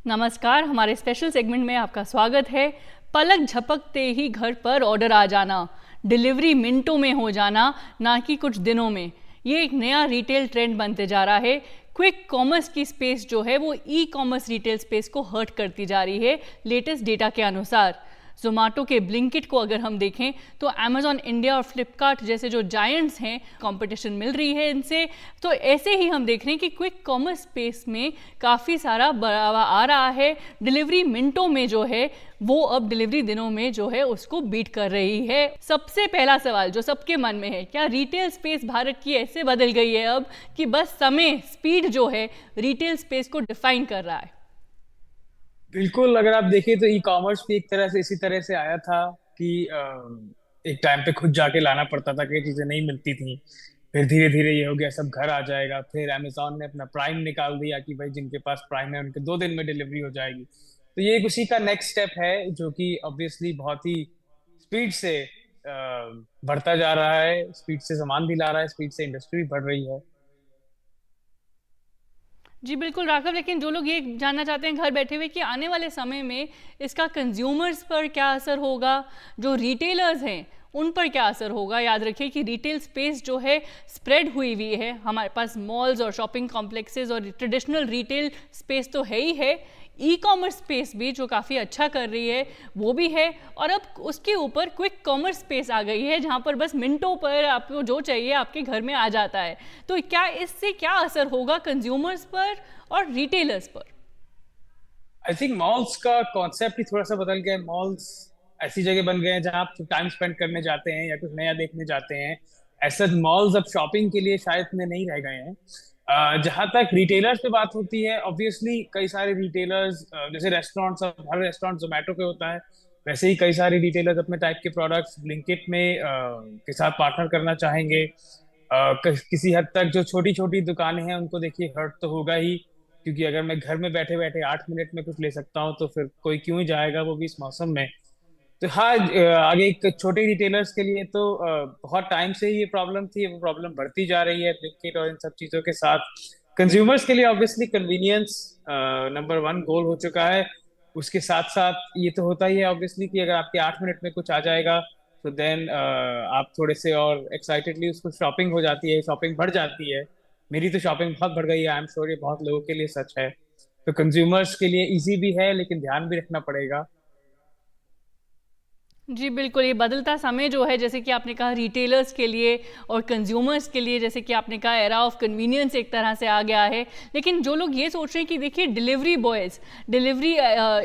नमस्कार, हमारे special segment में आपका स्वागत है। पलक झपकते ही घर पर ऑर्डर आ जाना, डिलीवरी मिनटों में हो जाना, ना कि कुछ दिनों में। ये एक नया रिटेल ट्रेंड बनते जा रहा है। क्विक कॉमर्स की स्पेस जो है वो ई कॉमर्स रिटेल स्पेस को हर्ट करती जा रही है लेटेस्ट डेटा के अनुसार। जोमेटो के ब्लिंकिट को अगर हम देखें तो अमेजॉन इंडिया और फ्लिपकार्ट जैसे जो जायंट्स हैं, कंपटीशन मिल रही है इनसे। तो ऐसे ही हम देख रहे हैं कि क्विक कॉमर्स स्पेस में काफ़ी सारा बढ़ावा आ रहा है। डिलीवरी मिनटों में जो है वो अब डिलीवरी दिनों में जो है उसको बीट कर रही है। सबसे पहला सवाल जो सबके मन में है, क्या रिटेल स्पेस भारत की ऐसे बदल गई है अब कि बस समय, स्पीड जो है रिटेल स्पेस को डिफाइन कर रहा है? बिल्कुल। अगर आप देखें तो ई कॉमर्स भी एक तरह से इसी तरह से आया था कि एक टाइम पे खुद जाके लाना पड़ता था, कई चीजें नहीं मिलती थी। फिर धीरे धीरे ये हो गया सब घर आ जाएगा। फिर अमेजोन ने अपना प्राइम निकाल दिया कि भाई जिनके पास प्राइम है उनके 2 दिन में डिलीवरी हो जाएगी। तो ये एक उसी का नेक्स्ट स्टेप है जो कि ऑब्वियसली बहुत ही स्पीड से बढ़ता जा रहा है, स्पीड से सामान भी ला रहा है, स्पीड से इंडस्ट्री भी बढ़ रही है। जी बिल्कुल राघव, लेकिन जो लोग ये जानना चाहते हैं घर बैठे हुए कि आने वाले समय में इसका कंज्यूमर्स पर क्या असर होगा, जो रिटेलर्स हैं उन पर क्या असर होगा। याद रखिए कि रिटेल स्पेस जो है स्प्रेड हुई हुई है। हमारे पास मॉल्स और शॉपिंग कॉम्प्लेक्सेस और ट्रेडिशनल रिटेल स्पेस तो है ही है, ई कॉमर्स स्पेस भी जो काफ़ी अच्छा कर रही है वो भी है, और अब उसके ऊपर क्विक कॉमर्स स्पेस आ गई है जहाँ पर बस मिनटों पर आपको जो चाहिए आपके घर में आ जाता है। तो क्या इससे क्या असर होगा कंज्यूमर्स पर और रिटेलर्स पर? आई थिंक मॉल्स का कॉन्सेप्ट ही थोड़ा सा बदल गया है। मॉल्स ऐसी जगह बन गए हैं जहां आप टाइम स्पेंड करने जाते हैं या कुछ नया देखने जाते हैं। ऐसे मॉल्स अब शॉपिंग के लिए शायद में नहीं रह गए हैं। जहां तक रिटेलर्स पे बात होती है, ऑब्वियसली कई सारे रिटेलर्स जैसे रेस्टोरेंट्स, अब हर रेस्टोरेंट जोमेटो पे होता है, वैसे ही कई सारे रिटेलर्स अपने टाइप के प्रोडक्ट्स ब्लिंकिट में के साथ पार्टनर करना चाहेंगे। किसी हद तक जो छोटी छोटी दुकानें हैं उनको देखिए हर्ट तो होगा ही, क्योंकि अगर मैं घर में बैठे बैठे 8 मिनट में कुछ ले सकता हूँ तो फिर कोई क्यों ही जाएगा, वो भी इस मौसम में। तो हाँ, आगे एक छोटे रिटेलर्स के लिए तो बहुत टाइम से ही ये प्रॉब्लम थी, वो प्रॉब्लम बढ़ती जा रही है ब्लिंकिट और इन सब चीजों के साथ। कंज्यूमर्स के लिए obviously convenience number one goal हो चुका है। उसके साथ साथ ये तो होता ही है ऑब्वियसली कि अगर आपके 8 मिनट में कुछ आ जाएगा तो देन आप थोड़े से और एक्साइटेडली उसको शॉपिंग हो जाती है, शॉपिंग बढ़ जाती है। मेरी तो शॉपिंग बहुत बढ़ गई है, आई एम श्योर ये बहुत लोगों के लिए सच है। तो कंज्यूमर्स के लिए इजी भी है लेकिन ध्यान भी रखना पड़ेगा। जी बिल्कुल, ये बदलता समय जो है जैसे कि आपने कहा रिटेलर्स के लिए और कंज्यूमर्स के लिए, जैसे कि आपने कहा एरा ऑफ कन्वीनियंस एक तरह से आ गया है। लेकिन जो लोग ये सोच रहे हैं कि देखिए डिलीवरी बॉयज़, डिलीवरी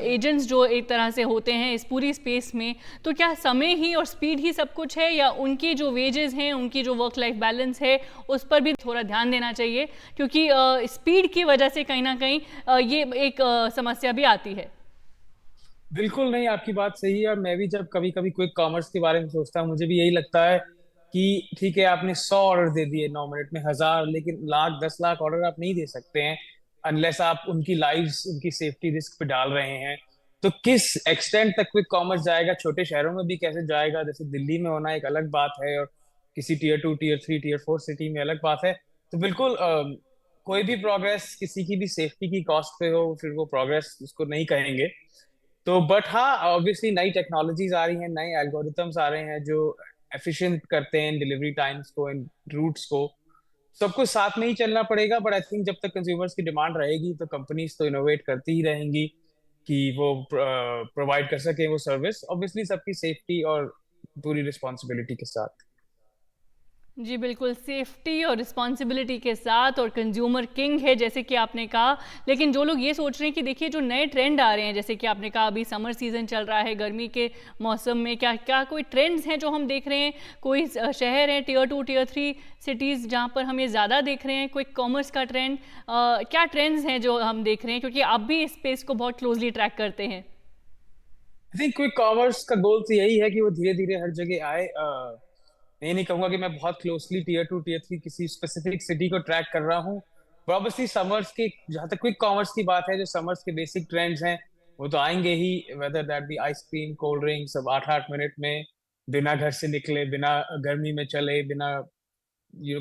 एजेंट्स जो एक तरह से होते हैं इस पूरी स्पेस में, तो क्या समय ही और स्पीड ही सब कुछ है, या उनकी जो वेजेस हैं, उनकी जो वर्क लाइफ बैलेंस है उस पर भी थोड़ा ध्यान देना चाहिए? क्योंकि स्पीड की वजह से कहीं ना कहीं ये एक समस्या भी आती है। बिल्कुल नहीं, आपकी बात सही है। और मैं भी जब कभी कभी क्विक कॉमर्स के बारे में सोचता हूँ मुझे भी यही लगता है कि ठीक है आपने 100 ऑर्डर दे दिए 9 मिनट में, 1000, लेकिन लाख 10 लाख ऑर्डर आप नहीं दे सकते हैं अनलेस आप उनकी लाइव्स, उनकी सेफ्टी रिस्क पे डाल रहे हैं। तो किस एक्सटेंट तक क्विक कॉमर्स जाएगा, छोटे शहरों में भी कैसे जाएगा, जैसे दिल्ली में होना एक अलग बात है और किसी टीयर 2 टीयर 3 टीयर 4 सिटी में अलग बात है। तो बिल्कुल कोई भी प्रोग्रेस किसी की भी सेफ्टी की कॉस्ट पे हो फिर वो प्रोग्रेस उसको नहीं कहेंगे। तो बट हाँ, ऑब्वियसली नई टेक्नोलॉजीज आ रही हैं, नए एल्गोरिथम्स आ रहे हैं जो एफिशिएंट करते हैं डिलीवरी टाइम्स को, इन रूट्स को। सबको साथ में ही चलना पड़ेगा, बट आई थिंक जब तक कंज्यूमर्स की डिमांड रहेगी तो कंपनीज तो इनोवेट करती ही रहेंगी कि वो प्रोवाइड कर सके वो सर्विस, ऑब्वियसली सबकी सेफ्टी और पूरी रिस्पॉन्सिबिलिटी के साथ। जी बिल्कुल, सेफ्टी और रिस्पॉन्सिबिलिटी के साथ, और कंज्यूमर किंग है जैसे कि आपने कहा। लेकिन जो लोग ये सोच रहे हैं कि देखिए जो नए ट्रेंड आ रहे हैं, जैसे कि आपने कहा अभी समर सीजन चल रहा है, गर्मी के मौसम में क्या क्या कोई ट्रेंड्स हैं जो हम देख रहे हैं? कोई शहर है टीयर 2 टीयर 3 सिटीज़ जहाँ पर हम ये ज़्यादा देख रहे हैं क्विक कॉमर्स का ट्रेंड? क्या ट्रेंड्स हैं जो हम देख रहे हैं, क्योंकि आप भी इस स्पेस को बहुत क्लोजली ट्रैक करते हैं? आई थिंक क्विक कॉमर्स का गोल तो यही है कि वो धीरे धीरे हर जगह आए। मैं ये नहीं कहूंगा कि मैं बहुत क्लोजली टीयर 2 टीयर 3 किसी स्पेसिफिक सिटी को ट्रैक कर रहा हूँ। पर ऑब्वियसली समर्स के, जहां तक क्विक कॉमर्स की बात है, जो समर्स के बेसिक ट्रेंड्स हैं वो तो आएंगे ही। Whether that be ice cream, cold drink, सब 8 8 मिनट में बिना घर से निकले, बिना गर्मी में चले, बिना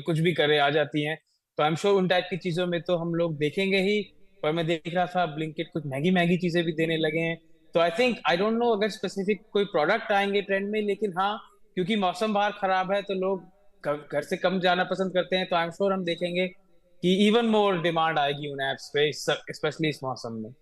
कुछ भी करे आ जाती हैं। तो आई एम श्योर उन टाइप की चीजों में तो हम लोग देखेंगे ही। पर मैं देख रहा था ब्लिंकिट कुछ महंगी महंगी चीजें भी देने लगे हैं। तो आई डोंट नो अगर स्पेसिफिक कोई प्रोडक्ट आएंगे ट्रेंड में, लेकिन हाँ, क्योंकि मौसम बाहर खराब है तो लोग घर से कम जाना पसंद करते हैं, तो आई एम श्योर हम देखेंगे कि इवन मोर डिमांड आएगी उन एप्स पे, स्पेशली इस मौसम में।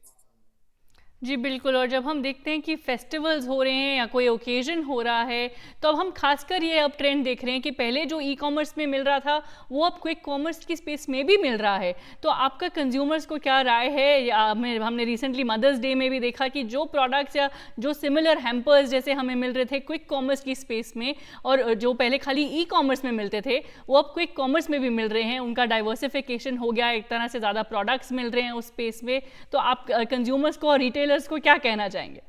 जी बिल्कुल। और जब हम देखते हैं कि फेस्टिवल्स हो रहे हैं या कोई ओकेजन हो रहा है, तो अब हम खासकर ये अब ट्रेंड देख रहे हैं कि पहले जो ई कॉमर्स में मिल रहा था वो अब क्विक कॉमर्स की स्पेस में भी मिल रहा है। तो आपका कंज्यूमर्स को क्या राय है? या हमने रिसेंटली मदर्स डे में भी देखा कि जो प्रोडक्ट्स या जो सिमिलर हैम्पर्स जैसे हमें मिल रहे थे क्विक कॉमर्स की स्पेस में, और जो पहले खाली ई कॉमर्स में मिलते थे वो अब क्विक कॉमर्स में भी मिल रहे हैं, उनका डाइवर्सिफिकेशन हो गया, एक तरह से ज़्यादा प्रोडक्ट्स मिल रहे हैं उस स्पेस में। तो आप कंज्यूमर्स को और रिटेलर्स को क्या कहना चाहेंगे?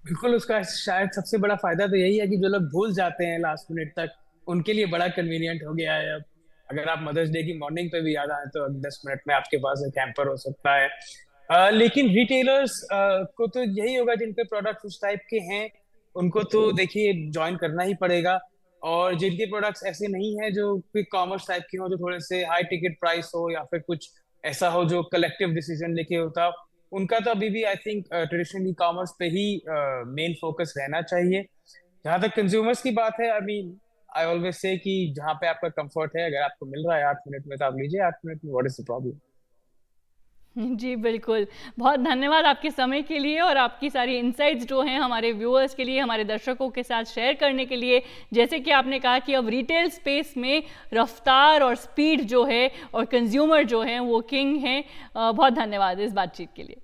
बिल्कुल, उसका शायद सबसे बड़ा फायदा तो यही है कि जो लोग भूल जाते हैं लास्ट मिनट तक, उनके लिए बड़ा कन्वीनियंट हो गया है अब। अगर आप मदर्स डे की मॉर्निंग पे भी याद आए तो 10 मिनट में आपके पास एक कैंपर हो सकता है। लेकिन रिटेलर्स को तो यही होगा, जिनके प्रोडक्ट्स उस टाइप के हैं उनको तो देखिए ज्वाइन करना ही पड़ेगा। और जिनके प्रोडक्ट्स ऐसे नहीं है जो क्विक कॉमर्स टाइप के हो, जो थोड़े से हाई टिकट प्राइस हो या फिर कुछ ऐसा हो जो कलेक्टिव डिसीजन लेके होता, उनका तो अभी भी I think traditional e commerce पे ही मेन फोकस रहना चाहिए। जहां तक कंज्यूमर्स की बात है, आई ऑलवेज से कि जहां पे आपका कंफर्ट है, अगर आपको मिल रहा है 8 मिनट में तो आप लीजिए 8 मिनट में, व्हाट इज द प्रॉब्लम। जी बिल्कुल। बहुत धन्यवाद आपके समय के लिए और आपकी सारी इनसाइट्स जो हैं हमारे व्यूअर्स के लिए, हमारे दर्शकों के साथ शेयर करने के लिए। जैसे कि आपने कहा कि अब रिटेल स्पेस में रफ्तार और स्पीड जो है और कंज्यूमर जो है वो किंग हैं। बहुत धन्यवाद इस बातचीत के लिए।